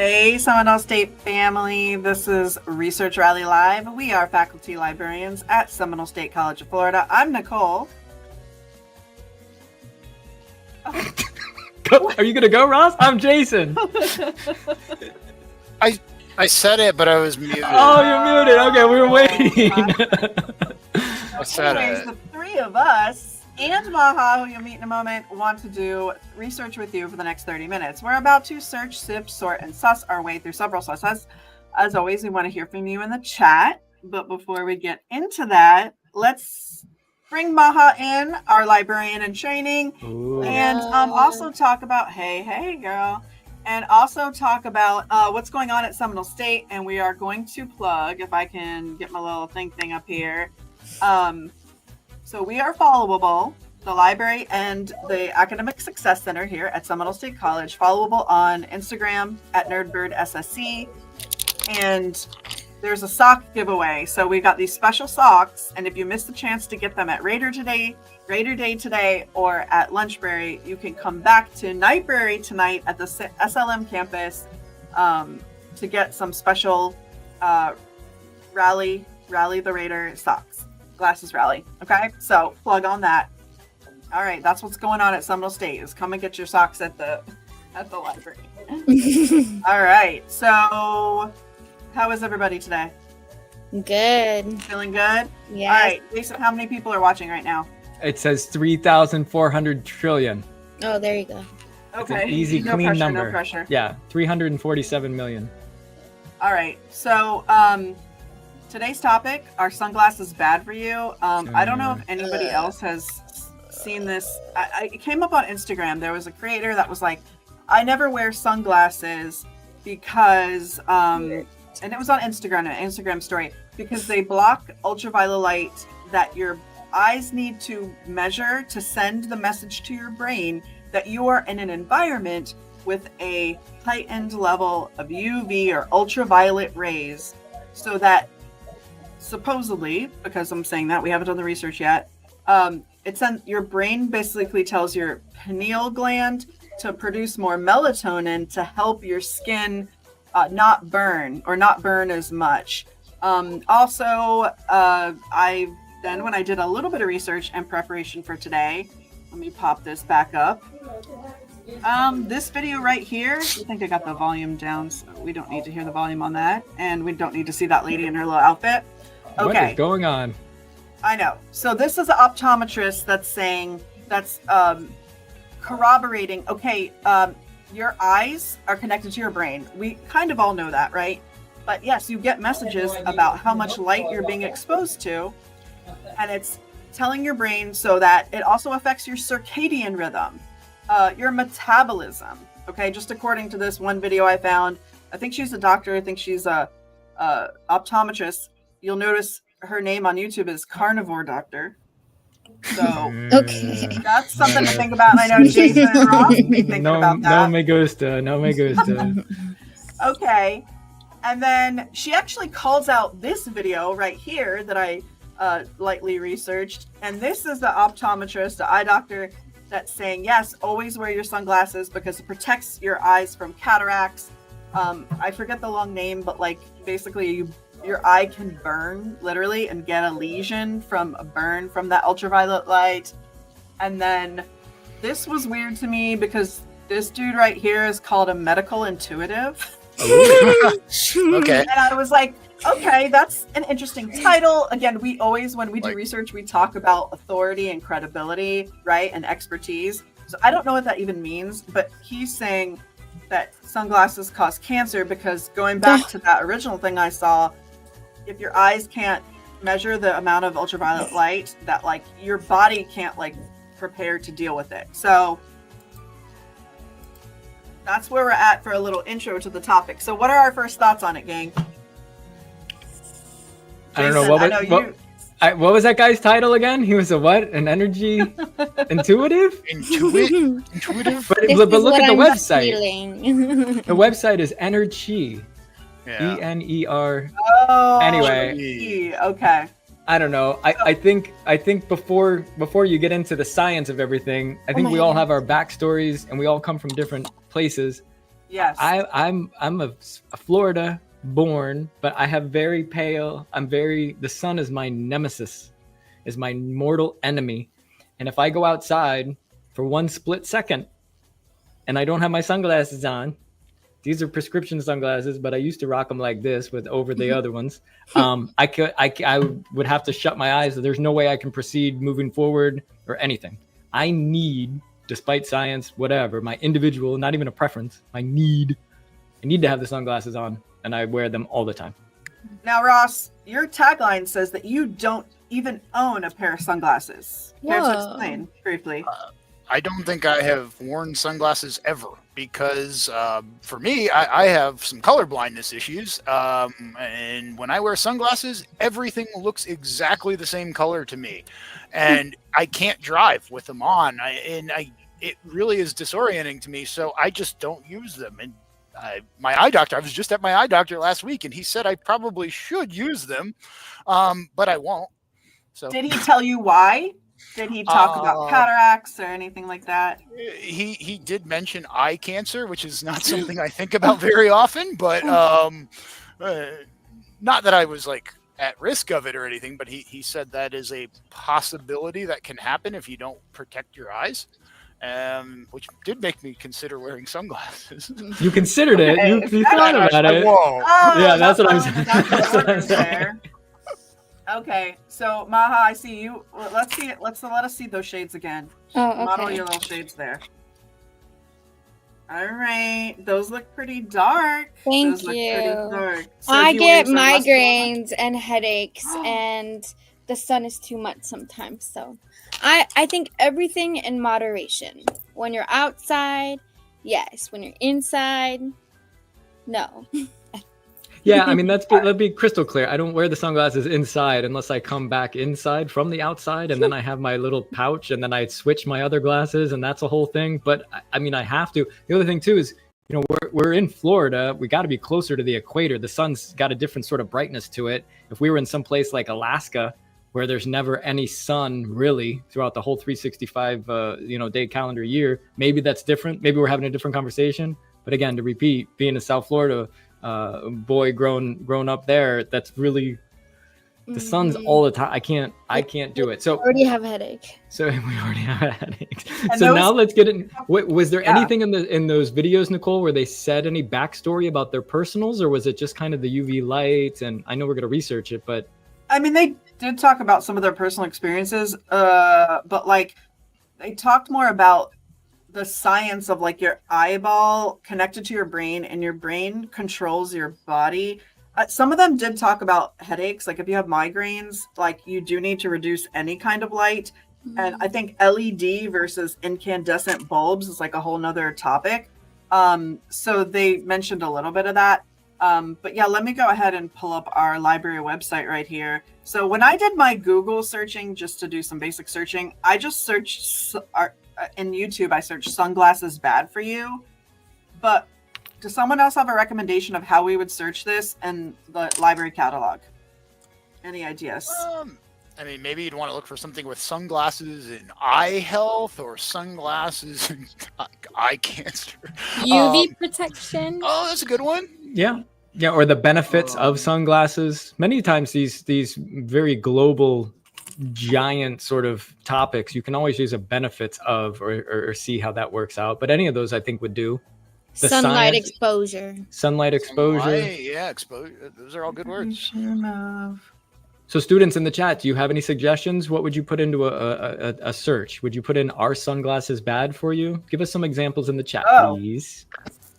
Hey, Seminole State family. This is Research Rally Live. We are faculty librarians at Seminole State College of Florida. I'm Nicole. Are you gonna go, Ross? I'm Jason. I said it, but I was muted. Oh, you're muted. Okay, we were waiting. I said Anyways, it. the three of us and Maha, who you'll meet in a moment, want to do research with you for the next 30 minutes. We're about to search, sift, sort, and suss our way through several sources. As always, we want to hear from you in the chat. But before we get into that, let's bring Maha in, our librarian in training, Ooh. and also talk about, hey, girl, and also talk about what's going on at Seminole State. And we are going to plug, if I can get my little thing up here. So we are followable, the library and the Academic Success Center here at Seminole State College, followable on Instagram at NerdBirdSSC. And there's a sock giveaway. So we got these special socks. And if you missed the chance to get them at Raider Day today, or at Lunchberry, you can come back to Nightberry tonight at the SLM campus to get some special Rally the Raider socks. Glasses Rally. Okay, so plug on that. All right, that's what's going on at Seminole State. Is come and get your socks at the library. All right, so how is everybody today? Good. Feeling good? Yes. All right, Jason, how many people are watching right now? It says 3,400 trillion. Oh, there you go. It's Okay, an easy, no clean pressure, number. No pressure. Yeah, 347 million. All right, so today's topic: are sunglasses bad for you? I don't know if anybody else has seen this. It came up on Instagram. There was a creator that was like, I never wear sunglasses because, and it was on Instagram, an Instagram story, because they block ultraviolet light that your eyes need to measure to send the message to your brain that you are in an environment with a heightened level of UV or ultraviolet rays, so that supposedly, because I'm saying that, we haven't done the research yet, your brain basically tells your pineal gland to produce more melatonin to help your skin not burn as much. Also, when I did a little bit of research and preparation for today, let me pop this back up. This video right here, I think I got the volume down, so we don't need to hear the volume on that, and we don't need to see that lady in her little outfit. Okay. What is going on? I know. So this is an optometrist that's corroborating, okay, your eyes are connected to your brain. We kind of all know that, right? But yes, you get messages about how much light you're being exposed to, and it's telling your brain so that it also affects your circadian rhythm, your metabolism. Okay, just according to this one video I found, I think she's a doctor. I think she's a optometrist. You'll notice her name on YouTube is Carnivore Doctor. So Okay. that's something to think about. And I know Jason and Ross be thinking about that. No me gusta. Okay. And then she actually calls out this video right here that I lightly researched. And this is the optometrist, the eye doctor, that's saying, yes, always wear your sunglasses because it protects your eyes from cataracts. I forget the long name, but like basically your eye can burn literally and get a lesion from a burn from that ultraviolet light. And then this was weird to me because this dude right here is called a medical intuitive. Okay. And I was like, okay, that's an interesting title. Again, we always, when we do research, we talk about authority and credibility, right? And expertise. So I don't know what that even means, but he's saying that sunglasses cause cancer because going back to that original thing I saw, if your eyes can't measure the amount of ultraviolet light, that like your body can't like prepare to deal with it. So that's where we're at for a little intro to the topic. So what are our first thoughts on it, gang? I don't know. What was that guy's title again? He was a what? An energy intuitive? Intuitive? But look at the website. The website is Energy. Yeah. ENER. Oh, Anyway. Okay. I don't know. I think before you get into the science of everything, I think we all have our backstories and we all come from different places. Yes. I'm a Florida born, but I have very pale. The sun is my nemesis, is my mortal enemy. And if I go outside for one split second and I don't have my sunglasses on, these are prescription sunglasses, but I used to rock them like this with over the other ones. I would have to shut my eyes. There's no way I can proceed moving forward or anything. I need, despite science, whatever, my individual, not even a preference, I need to have the sunglasses on, and I wear them all the time. Now, Ross, your tagline says that you don't even own a pair of sunglasses. Care to explain briefly? I don't think I have worn sunglasses ever because for me, I have some color blindness issues. And when I wear sunglasses, everything looks exactly the same color to me. And I can't drive with them on. It really is disorienting to me. So I just don't use them. And my eye doctor, I was just at my eye doctor last week, and he said I probably should use them, but I won't. So did he tell you why? Did he talk about cataracts or anything like that? He did mention eye cancer, which is not something I think about very often, but not that I was like at risk of it or anything, but he said that is a possibility that can happen if you don't protect your eyes. Which did make me consider wearing sunglasses. You considered it. You thought about it. Whoa. Yeah, that's what I'm saying. Okay, so Maha, I see you. Let's see it. Let us see those shades again. Oh, okay. Model your little shades there. All right, those look pretty dark. Thank those look you. Pretty dark. So I do you wear get sunglasses? migraines and headaches, and the sun is too much sometimes. So I think everything in moderation. When you're outside, yes. When you're inside, no. Yeah, I mean, let's be crystal clear. I don't wear the sunglasses inside unless I come back inside from the outside, and then I have my little pouch, and then I switch my other glasses, and that's a whole thing. But I mean, I have to. The other thing too is, you know, we're in Florida. We got to be closer to the equator. The sun's got a different sort of brightness to it. If we were in some place like Alaska, where there's never any sun really throughout the whole 365 day calendar year, maybe that's different. Maybe we're having a different conversation. But again, to repeat, being in South Florida, boy grown up there, that's really the sun's all the time. I can't do it. So I already have a headache. So we already have a headache. And So now let's get in. Was there anything in those videos, Nicole, where they said any backstory about their personals, or was it just kind of the UV light? And I know we're going to research it, but I mean, they did talk about some of their personal experiences, but like they talked more about the science of like your eyeball connected to your brain, and your brain controls your body. Some of them did talk about headaches. Like if you have migraines, like you do need to reduce any kind of light. And I think LED versus incandescent bulbs is like a whole nother topic. So they mentioned a little bit of that. But yeah, let me go ahead and pull up our library website right here. So when I did my Google searching, just to do some basic searching, I just searched in YouTube, I searched sunglasses bad for you. But does someone else have a recommendation of how we would search this in the library catalog? Any ideas? I mean, maybe you'd want to look for something with sunglasses and eye health, or sunglasses and eye cancer. UV protection. Oh, that's a good one. yeah, or the benefits of sunglasses. Many times these very global, giant sort of topics, you can always use a benefits of or see how that works out. But any of those I think would do. The Sunlight science, exposure. sunlight exposure. Exposure. Those are all good words. So students in the chat, do you have any suggestions? What would you put into a search? Would you put in, are sunglasses bad for you? Give us some examples in the chat, please.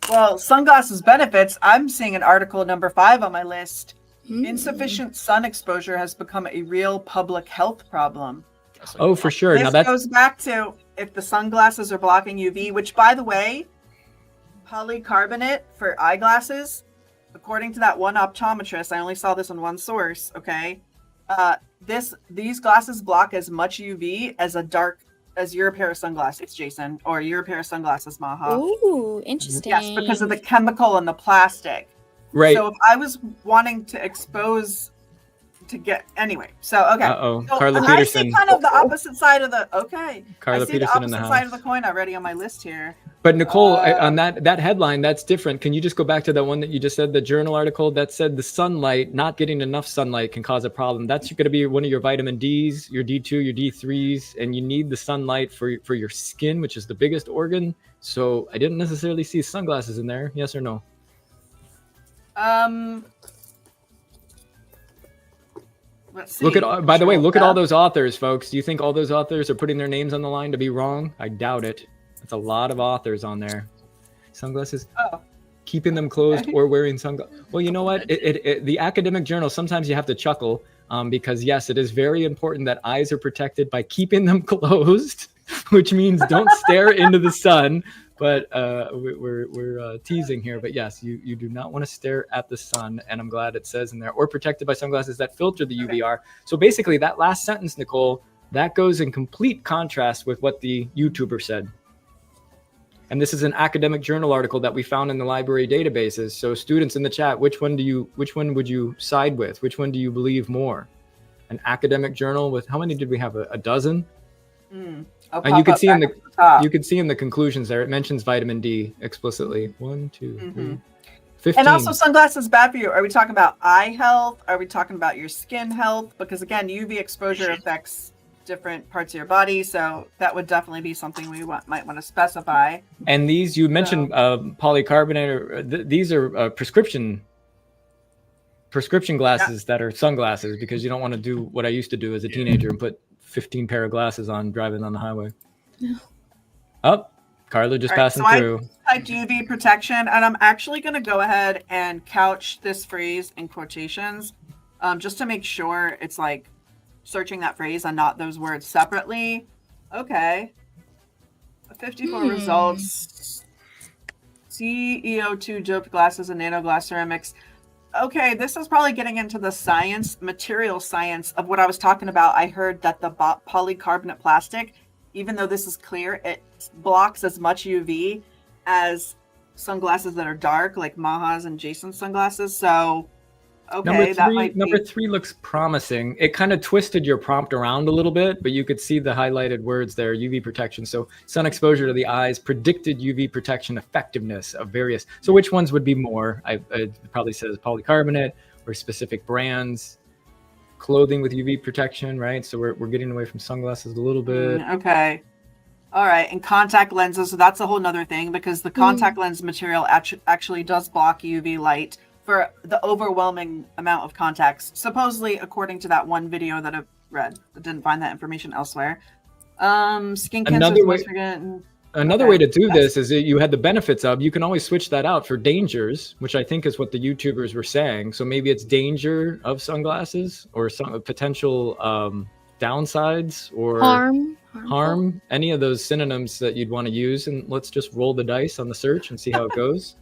Well, sunglasses benefits. I'm seeing an article number 5 on my list. Insufficient sun exposure has become a real public health problem. Oh, for sure. This goes back to if the sunglasses are blocking UV, which, by the way, polycarbonate for eyeglasses, according to that one optometrist, I only saw this on one source, okay? These glasses block as much UV as your pair of sunglasses, Jason, or your pair of sunglasses, Maha. Ooh, interesting. Yes, because of the chemical in the plastic. Right. So if I was wanting to expose to get anyway. So okay. Uh-oh, So Carla I see Peterson. kind of the opposite side of the Carla I see Peterson the in the opposite side of house. the coin already on my list here. But Nicole, on that headline, that's different. Can you just go back to that one that you just said, the journal article that said the sunlight, not getting enough sunlight can cause a problem? That's going to be one of your vitamin Ds, your D2, your D3s, and you need the sunlight for your skin, which is the biggest organ. So I didn't necessarily see sunglasses in there. Yes or no? Let's see. Look at, by the way, look at all those authors, folks. Do you think all those authors are putting their names on the line to be wrong? I doubt it. That's a lot of authors on there. Sunglasses, keeping them closed or wearing sunglasses. Well, you know what? The academic journal, sometimes you have to chuckle because yes, it is very important that eyes are protected by keeping them closed, which means don't stare into the sun. But we're teasing here. But yes, you do not want to stare at the sun. And I'm glad it says in there, or protected by sunglasses that filter the UVR. So basically that last sentence, Nicole, that goes in complete contrast with what the YouTuber said. And this is an academic journal article that we found in the library databases. So students in the chat, which one would you side with? Which one do you believe more? An academic journal with, how many did we have? A dozen? And you can see in the conclusions there, it mentions vitamin D explicitly. 1, 2, 3, 15. And also sunglasses bad for you. Are we talking about eye health? Are we talking about your skin health? Because again, UV exposure affects different parts of your body, so that would definitely be something we might want to specify. And these, you mentioned polycarbonate, these are prescription glasses that are sunglasses, because you don't want to do what I used to do as a teenager and put 15 pair of glasses on driving on the highway. Carla just passing through. I typed UV protection, and I'm actually going to go ahead and couch this phrase in quotations just to make sure it's like searching that phrase and not those words separately. Okay. 54 results. CEO2 doped glasses and nanoglass ceramics. Okay, this is probably getting into the science, material science of what I was talking about. I heard that the polycarbonate plastic, even though this is clear, it blocks as much UV as sunglasses that are dark, like Maha's and Jason's sunglasses. So okay, number three looks promising. It kind of twisted your prompt around a little bit, but you could see the highlighted words there, UV protection. So sun exposure to the eyes, predicted UV protection effectiveness of various. So which ones would be more? It probably says polycarbonate or specific brands, clothing with UV protection, right? So we're getting away from sunglasses a little bit. Okay. All right. And contact lenses. So that's a whole nother thing, because the contact lens material actually does block UV light for the overwhelming amount of contacts, supposedly according to that one video that I've read. I didn't find that information elsewhere. Skin cancer. Another way to do this is that you had the benefits of, you can always switch that out for dangers, which I think is what the YouTubers were saying. So maybe it's danger of sunglasses or some potential downsides or harm, any of those synonyms that you'd want to use. And let's just roll the dice on the search and see how it goes.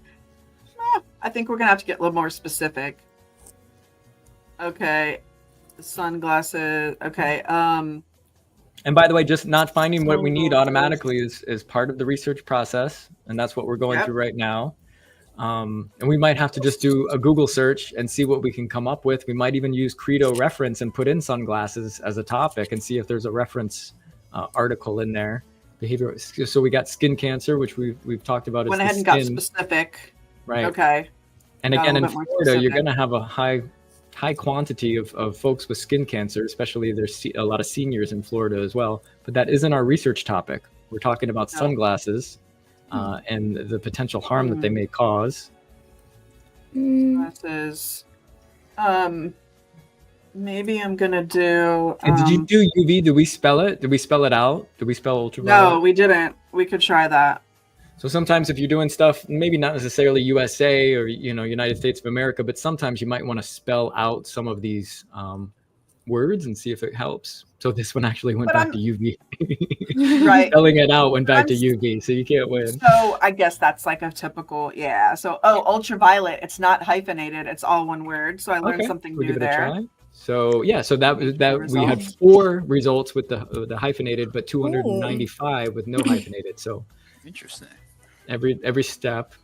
I think we're going to have to get a little more specific. Okay. Sunglasses. Okay. And by the way, just not finding what we need automatically is part of the research process. And that's what we're going through right now. And we might have to just do a Google search and see what we can come up with. We might even use Credo reference and put in sunglasses as a topic and see if there's a reference article in there. Behavior. So we got skin cancer, which we've talked about. Went ahead and got specific. Right. Okay. And again, in Florida, you're going to have a high quantity of folks with skin cancer, especially there's a lot of seniors in Florida as well. But that isn't our research topic. We're talking about sunglasses and the potential harm that they may cause. Glasses. Maybe I'm going to do... and did you do UV? Did we spell it? Did we spell it out? Did we spell ultraviolet? No, we didn't. We could try that. So sometimes if you're doing stuff, maybe not necessarily USA or, United States of America, but sometimes you might want to spell out some of these words and see if it helps. So this one actually went back to UV. Right. Spelling it out went back to UV, so you can't win. So I guess that's like a typical, So, ultraviolet, it's not hyphenated. It's all one word. So I learned something new there. So so that we had 4 results with the hyphenated, but 295 with no hyphenated. So interesting. Every step.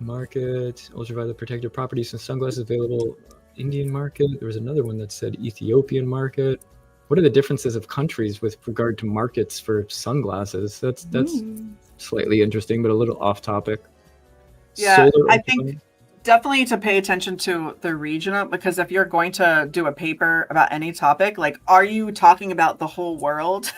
Market ultraviolet protective properties and sunglasses available Indian market. There was another one that said Ethiopian market. What are the differences of countries with regard to markets for sunglasses? That's slightly interesting, but a little off topic. Yeah, Solar I think definitely to pay attention to the regional, because if you're going to do a paper about any topic, like, are you talking about the whole world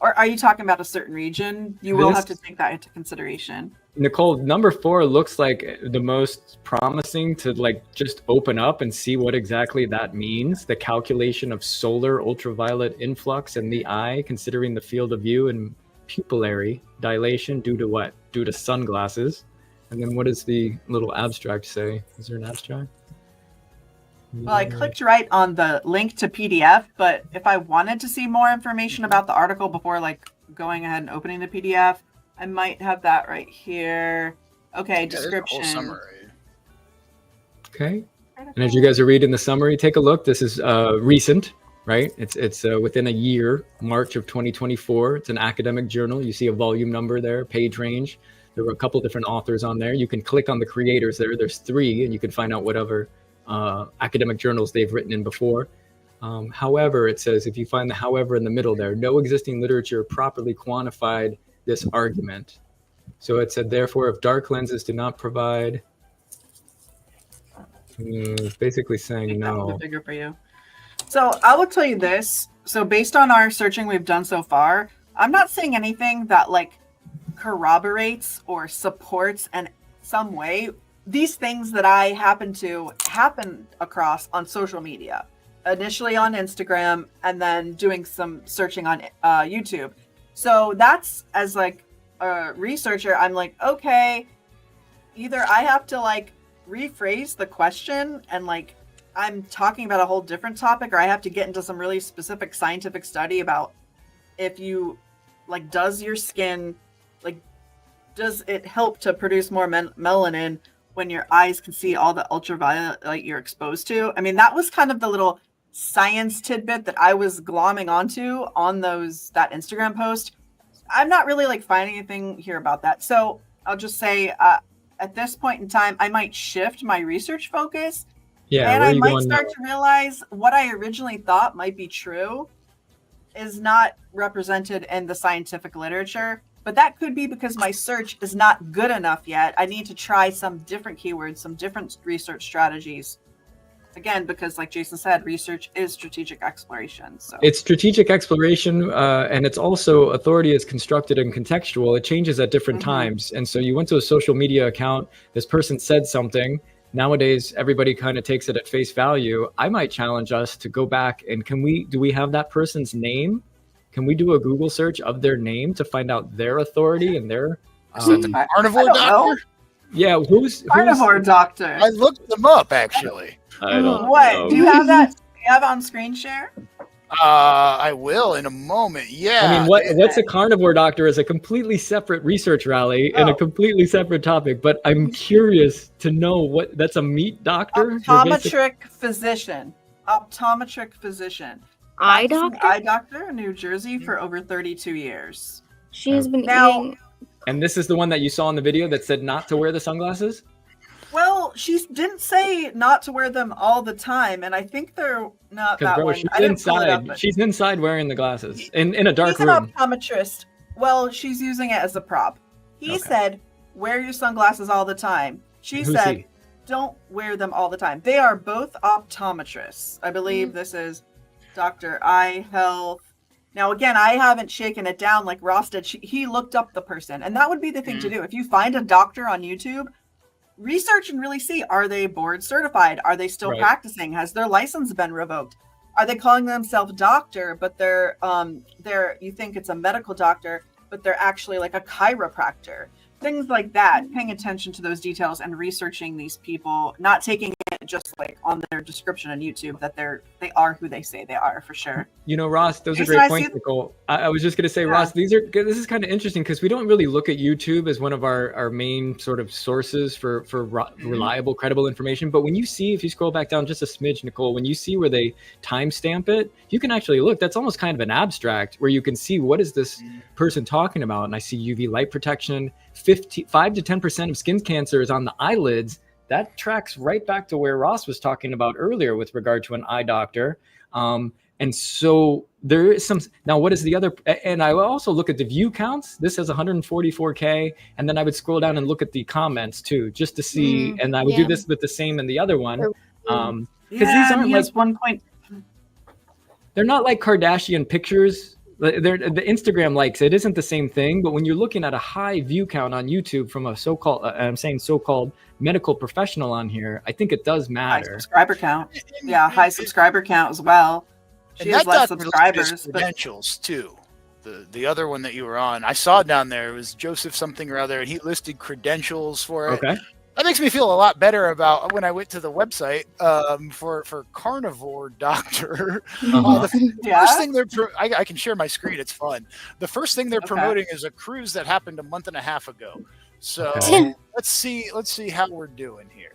or are you talking about a certain region? You will have to take that into consideration. Nicole, number 4 looks like the most promising to like just open up and see what exactly that means. The calculation of solar ultraviolet influx in the eye, considering the field of view and pupillary dilation due to what? Due to sunglasses. And then what does the little abstract say? Is there an abstract? Well, I clicked right on the link to PDF, but if I wanted to see more information about the article before like going ahead and opening the PDF, I might have that right here. Okay, description. Whole summary. Okay. And as you guys are reading the summary, take a look. This is recent, right? It's within a year, March of 2024. It's an academic journal. You see a volume number there, page range. There were a couple different authors on there. You can click on the creators there. There's 3, and you can find out whatever academic journals they've written in before. However, it says, if you find the however in the middle there, no existing literature properly quantified this argument. So it said, therefore, if dark lenses do not provide, it's basically saying no. Bigger for you. So I will tell you this. So based on our searching we've done so far, I'm not seeing anything that like corroborates or supports in some way these things that I happen across on social media, initially on Instagram and then doing some searching on YouTube. So that's, as like a researcher, I'm like, okay, either I have to like rephrase the question and like I'm talking about a whole different topic, or I have to get into some really specific scientific study about if you like, does your skin, like, does it help to produce more melanin when your eyes can see all the ultraviolet light you're exposed to? I mean, that was kind of the little science tidbit that I was glomming onto on that Instagram post. I'm not really like finding anything here about that. So I'll just say at this point in time, I might shift my research focus. Yeah, and I might start to realize what I originally thought might be true is not represented in the scientific literature. But that could be because my search is not good enough yet. I need to try some different keywords, some different research strategies. Again, because like Jason said, research is strategic exploration. So it's strategic exploration, and it's also authority is constructed and contextual. It changes at different times. And so you went to a social media account, this person said something. Nowadays, everybody kind of takes it at face value. I might challenge us to go back and do we have that person's name? Can we do a Google search of their name to find out their authority and their carnivore doctor? Yeah, who's carnivore doctor? I looked them up actually. I don't what? know. Do you have that? Do you have it on screen share? I will in a moment. Yeah. I mean, what's a carnivore doctor is a completely separate research rally and a completely separate topic. But I'm curious to know what that's a meat doctor. Optometric physician. Optometric physician. Eye doctor? Eye doctor in New Jersey for over 32 years. She has been Now- eating. And this is the one that you saw in the video that said not to wear the sunglasses? Well, she didn't say not to wear them all the time, and I think they're not that Bro, one. she's I didn't pull it inside. up, but She's inside wearing the glasses in a dark he's room. an optometrist. Well, she's using it as a prop. He said, wear your sunglasses all the time. She Who's said, he? don't wear them all the time. They are both optometrists. I believe this is Dr. Eye Health. Now, again, I haven't shaken it down like Ross did. He looked up the person, and that would be the thing to do. If you find a doctor on YouTube, research and really see, are they board certified? Are they still practicing? Has their license been revoked? Are they calling themselves doctor, but they're you think it's a medical doctor, but they're actually like a chiropractor? Things like that. Paying attention to those details and researching these people, not taking it just like on their description on YouTube that they are who they say they are, for sure. You know, Ross, those are great points, Nicole. I was just going to say, Ross, this is kind of interesting because we don't really look at YouTube as one of our main sort of sources for reliable, credible information. But when you see, if you scroll back down just a smidge, Nicole, when you see where they timestamp it, you can actually look. That's almost kind of an abstract where you can see what is this person talking about. And I see UV light protection, 5 to 10% of skin cancer is on the eyelids. that tracks right back to where Ross was talking about earlier with regard to an eye doctor. And so there is some, now what is the other, and I will also look at the view counts. This has 144K. And then I would scroll down and look at the comments too, just to see, and I would do this with the same in the other one. Because these aren't like 1 point. They're not like Kardashian pictures. They're, the Instagram likes, it isn't the same thing, but when you're looking at a high view count on YouTube from a so-called, I'm saying so-called medical professional on here, I think it does matter. High subscriber count. Yeah, high subscriber count as well. She has less subscribers. Credentials too. The other one that you were on, I saw down there, it was Joseph something or other, and he listed credentials for it. Okay. That makes me feel a lot better about when I went to the website for Carnivore Doctor. The first thing I can share my screen. It's fun. The first thing they're promoting is a cruise that happened a month and a half ago. So let's see how we're doing here.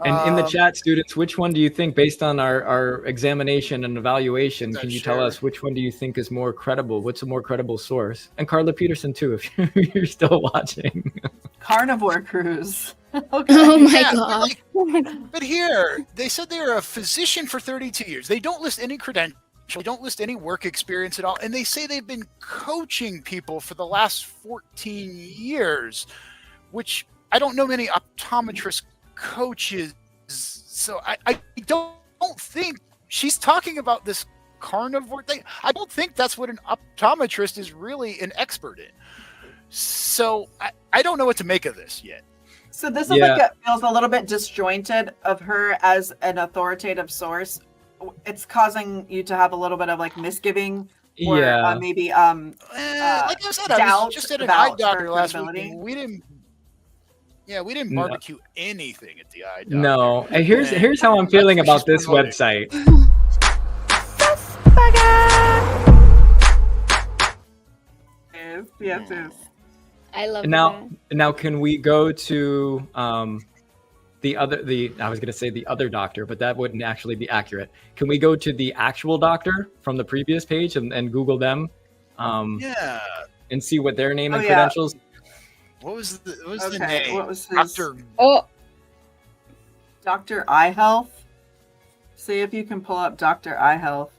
And in the chat, students, which one do you think, based on our examination and evaluation, can you tell us which one do you think is more credible? What's a more credible source? And Carla Peterson too, if you're still watching. Carnivore cruise. Okay. Oh my god. But here, they said they're a physician for 32 years. They don't list any credentials. They don't list any work experience at all. And they say they've been coaching people for the last 14 years, which I don't know many optometrist coaches. So I don't think she's talking about this carnivore thing. I don't think that's what an optometrist is really an expert in. So I don't know what to make of this yet. So this is like it feels a little bit disjointed of her as an authoritative source. It's causing you to have a little bit of like misgiving or maybe like I said, I was just at an eye doctor last week. We didn't barbecue anything at the eye doctor. No. And here's how I'm feeling about this website. Yes. I love it. Now can we go to I was gonna say the other doctor, but that wouldn't actually be accurate. Can we go to the actual doctor from the previous page and Google them? And see what their name and credentials. What was the name? What was his? Dr. Eye Health. See if you can pull up Dr. Eye Health.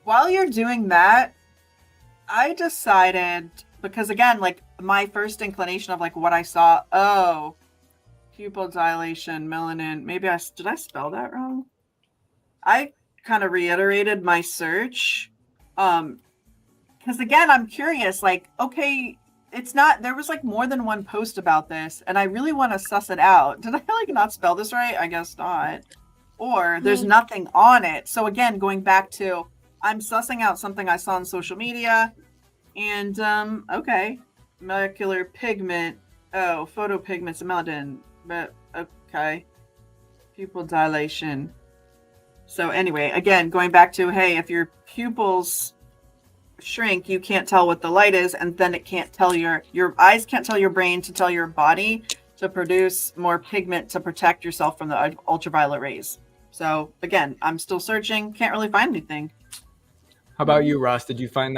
While you're doing that, I decided, because again, like my first inclination of like what I saw, pupil dilation, melanin. Maybe did I spell that wrong? I kind of reiterated my search. Because again, I'm curious, like, okay, it's not, there was like more than one post about this, and I really want to suss it out. Did I like not spell this right? I guess not. Or there's nothing on it. So again, going back to, I'm sussing out something I saw on social media, and okay, molecular pigment, photopigments, melanin, but okay, pupil dilation. So anyway, again, going back to, hey, if your pupils shrink, you can't tell what the light is, and then it can't tell your eyes can't tell your brain to tell your body to produce more pigment to protect yourself from the ultraviolet rays. So again, I'm still searching, can't really find anything. How about you, Ross? Did you find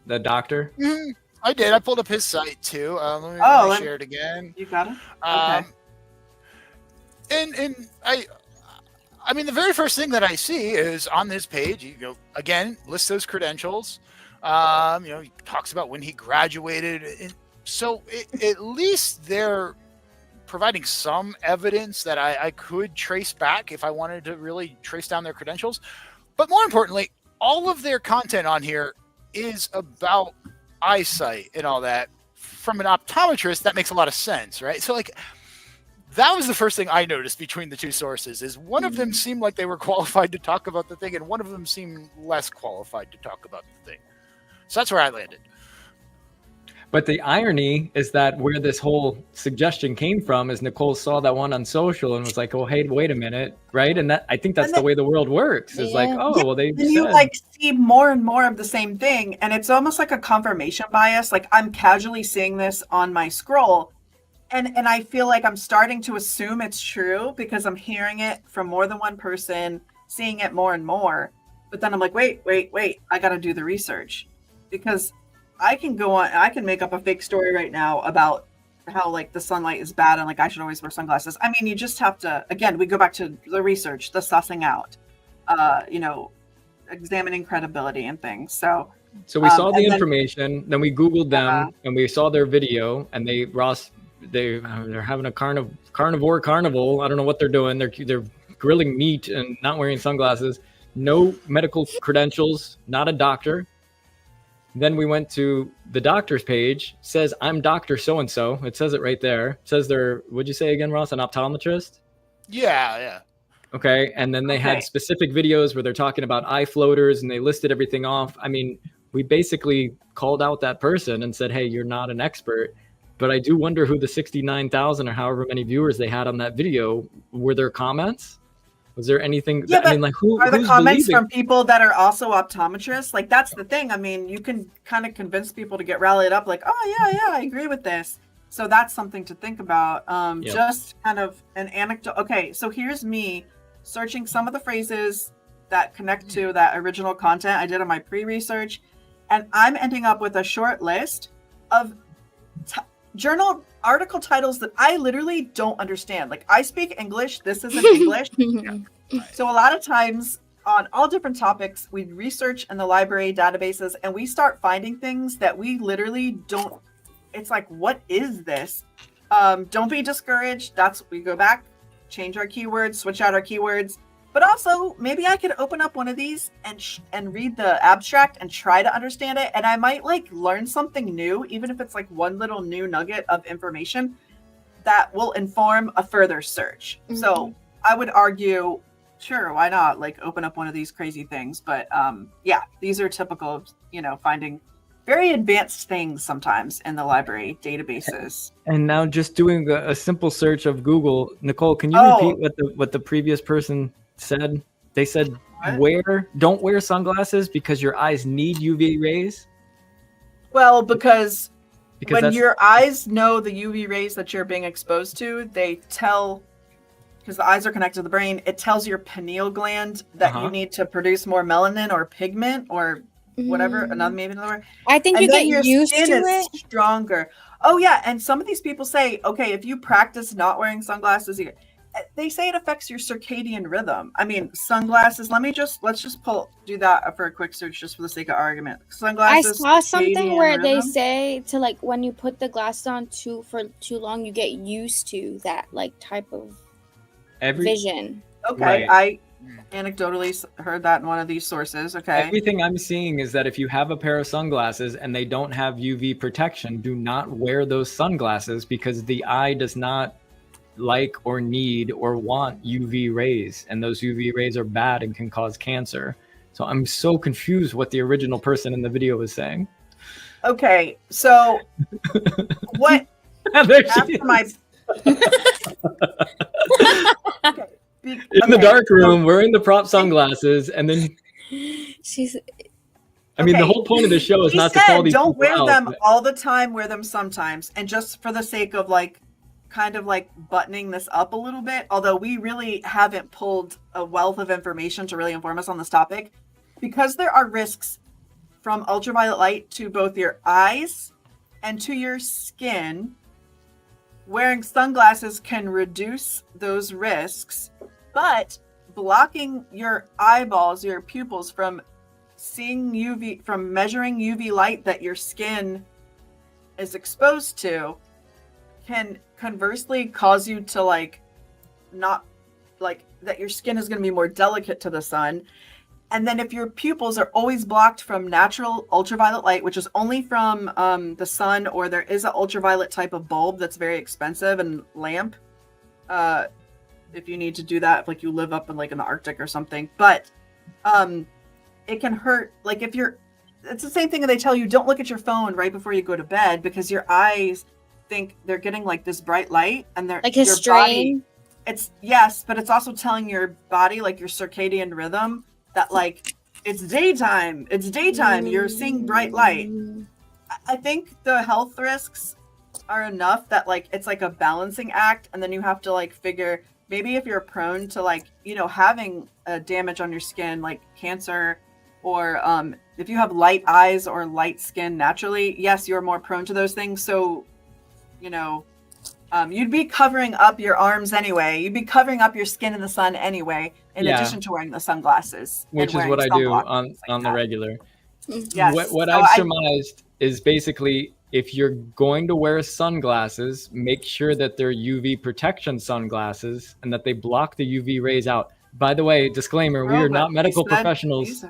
the doctor? Mm-hmm. I did. I pulled up his site too. Let me share it again. You got it. Okay. And I mean, the very first thing that I see is on this page, you go again, list those credentials. He talks about when he graduated. And so at least they're providing some evidence that I could trace back if I wanted to really trace down their credentials. But more importantly, all of their content on here is about eyesight and all that. From an optometrist, that makes a lot of sense, right? So like, that was the first thing I noticed between the two sources, is one of them seemed like they were qualified to talk about the thing, and one of them seemed less qualified to talk about the thing. So that's where I landed. But the irony is that where this whole suggestion came from is Nicole saw that one on social and was like, "Oh, hey, wait a minute," right? And that, I think that's the way the world works. Is like, you like see more and more of the same thing, and it's almost like a confirmation bias. Like I'm casually seeing this on my scroll, and I feel like I'm starting to assume it's true because I'm hearing it from more than one person, seeing it more and more. But then I'm like, wait, I got to do the research, because I can go on, I can make up a fake story right now about how like the sunlight is bad and like I should always wear sunglasses. I mean, you just have to, again, we go back to the research, the sussing out, examining credibility and things. So we saw the and then- information, then we Googled them and we saw their video, and they're having a carnivore carnival. I don't know what they're doing. They're grilling meat and not wearing sunglasses. No medical credentials, not a doctor. Then we went to the doctor's page, says I'm Dr. So-and-so. It says it right there. It says they're, what'd you say again, Ross? An optometrist? Yeah. Okay. And then they had specific videos where they're talking about eye floaters and they listed everything off. I mean, we basically called out that person and said, hey, you're not an expert. But I do wonder who the 69,000 or however many viewers they had on that video, were there comments? Was there anything? Yeah, I mean, like are the who's comments believing? from people that are also optometrists? Like, that's the thing. I mean, you can kind of convince people to get rallied up like, oh yeah, I agree with this. So that's something to think about. Just kind of an anecdote. Okay, so here's me searching some of the phrases that connect to that original content I did on my pre-research, and I'm ending up with a short list of journal article titles that I literally don't understand. Like, I speak English. This isn't English. So a lot of times on all different topics, we research in the library databases and we start finding things that we literally don't. It's like, what is this? Don't be discouraged. We go back, change our keywords, switch out our keywords. But also, maybe I could open up one of these and read the abstract and try to understand it. And I might like learn something new, even if it's like one little new nugget of information that will inform a further search. Mm-hmm. So I would argue, sure, why not like open up one of these crazy things? But these are typical, finding very advanced things sometimes in the library databases. And now just doing a simple search of Google, Nicole, can you repeat what the previous person said? They said, don't wear sunglasses because your eyes need UV rays? Well, because when your eyes know the UV rays that you're being exposed to, they tell, because the eyes are connected to the brain, it tells your pineal gland that you need to produce more melanin or pigment or whatever, maybe another word. I think you get used to it. Stronger. Oh yeah, and some of these people say, okay, if you practice not wearing sunglasses, they say it affects your circadian rhythm. I mean, sunglasses. Let's just do that for a quick search, just for the sake of argument. Sunglasses. I saw something where they say to like when you put the glasses on for too long, you get used to that like type of vision. Okay, right. I anecdotally heard that in one of these sources. Okay. Everything I'm seeing is that if you have a pair of sunglasses and they don't have UV protection, do not wear those sunglasses because the eye does not like or need or want UV rays, and those UV rays are bad and can cause cancer. So I'm so confused what the original person in the video was saying. Okay, so what after my in the dark room wearing the prop sunglasses, and then I mean, the whole point of the show is not to call these don't wear them all the time, wear them sometimes. And just for the sake of like kind of like buttoning this up a little bit, although we really haven't pulled a wealth of information to really inform us on this topic, because there are risks from ultraviolet light to both your eyes and to your skin. Wearing sunglasses can reduce those risks, but blocking your eyeballs, your pupils from seeing UV, from measuring UV light that your skin is exposed to, can conversely cause you to like not like that your skin is going to be more delicate to the sun. And then if your pupils are always blocked from natural ultraviolet light, which is only from the sun, or there is an ultraviolet type of bulb that's very expensive and lamp, if you need to do that, if like you live up in like in the Arctic or something, but it can hurt. Like if it's the same thing that they tell you, don't look at your phone right before you go to bed because your eyes think they're getting like this bright light and they're like a strain. But it's also telling your body, like your circadian rhythm, that like it's daytime, you're seeing bright light. I think the health risks are enough that like it's like a balancing act, and then you have to like figure maybe if you're prone to like having a damage on your skin like cancer, or if you have light eyes or light skin naturally, yes, you're more prone to those things. So You'd be covering up your arms anyway. You'd be covering up your skin in the sun anyway, in addition to wearing the sunglasses. Which is what I do on the regular. Yes. What I've surmised is basically, if you're going to wear sunglasses, make sure that they're UV protection sunglasses and that they block the UV rays out. By the way, disclaimer, we are not medical professionals.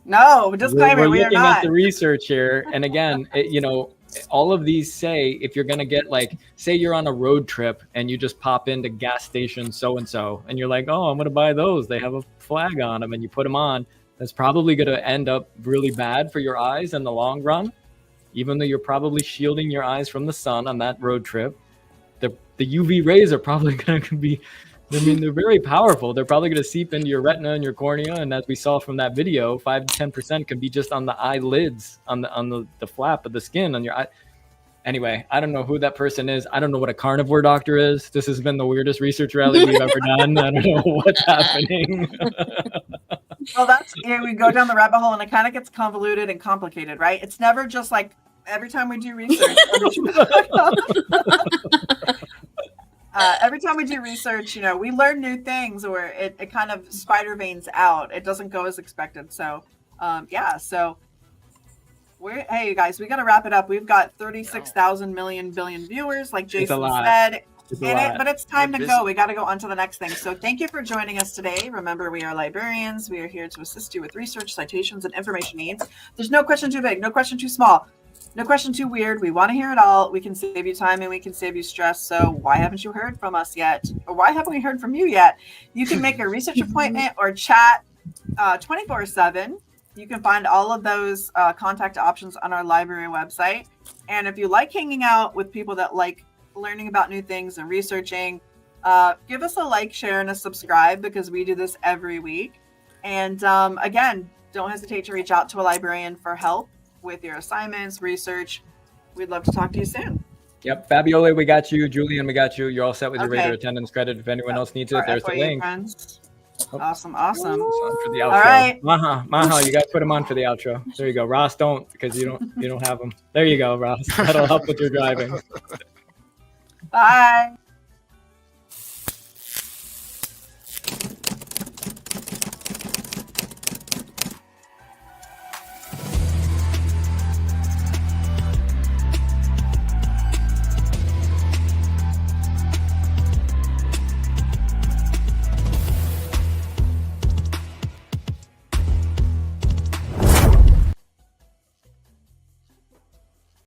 No, disclaimer, we are looking not. At the research here. And again, all of these say, if you're going to get, like, say you're on a road trip and you just pop into gas station so-and-so and you're like, oh, I'm going to buy those. They have a flag on them, and you put them on. That's probably going to end up really bad for your eyes in the long run, even though you're probably shielding your eyes from the sun on that road trip. The UV rays are probably going to be, I mean, they're very powerful. They're probably going to seep into your retina and your cornea. And as we saw from that video, 5 to 10% can be just on the eyelids, on the flap of the skin on your eye. Anyway, I don't know who that person is. I don't know what a carnivore doctor is. This has been the weirdest research rally we've ever done. I don't know what's happening. Well, we go down the rabbit hole and it kind of gets convoluted and complicated, right? It's never just like every time we do research. Every time we do research, we learn new things, or it kind of spider veins out. It doesn't go as expected. So, hey, you guys, we got to wrap it up. We've got 36,000 million billion viewers, like Jason said. But it's time to go. We got to go on to the next thing. So thank you for joining us today. Remember, we are librarians. We are here to assist you with research, citations, and information needs. There's no question too big, no question too small, no question too weird. We want to hear it all. We can save you time and we can save you stress. So why haven't you heard from us yet? Or why haven't we heard from you yet? You can make a research appointment or chat 24/7. You can find all of those contact options on our library website. And if you like hanging out with people that like learning about new things and researching, give us a like, share, and a subscribe, because we do this every week. And again, don't hesitate to reach out to a librarian for help with your assignments, research. We'd love to talk to you soon. Yep. Fabiola, we got you. Julian, we got you. You're all set with your regular attendance credit. If anyone else needs it, there's the link. Friends. Oh. Awesome. For the outro. All right. Maha, you got to put them on for the outro. There you go. Ross, don't, because you don't have them. There you go, Ross. That'll help with your driving. Bye.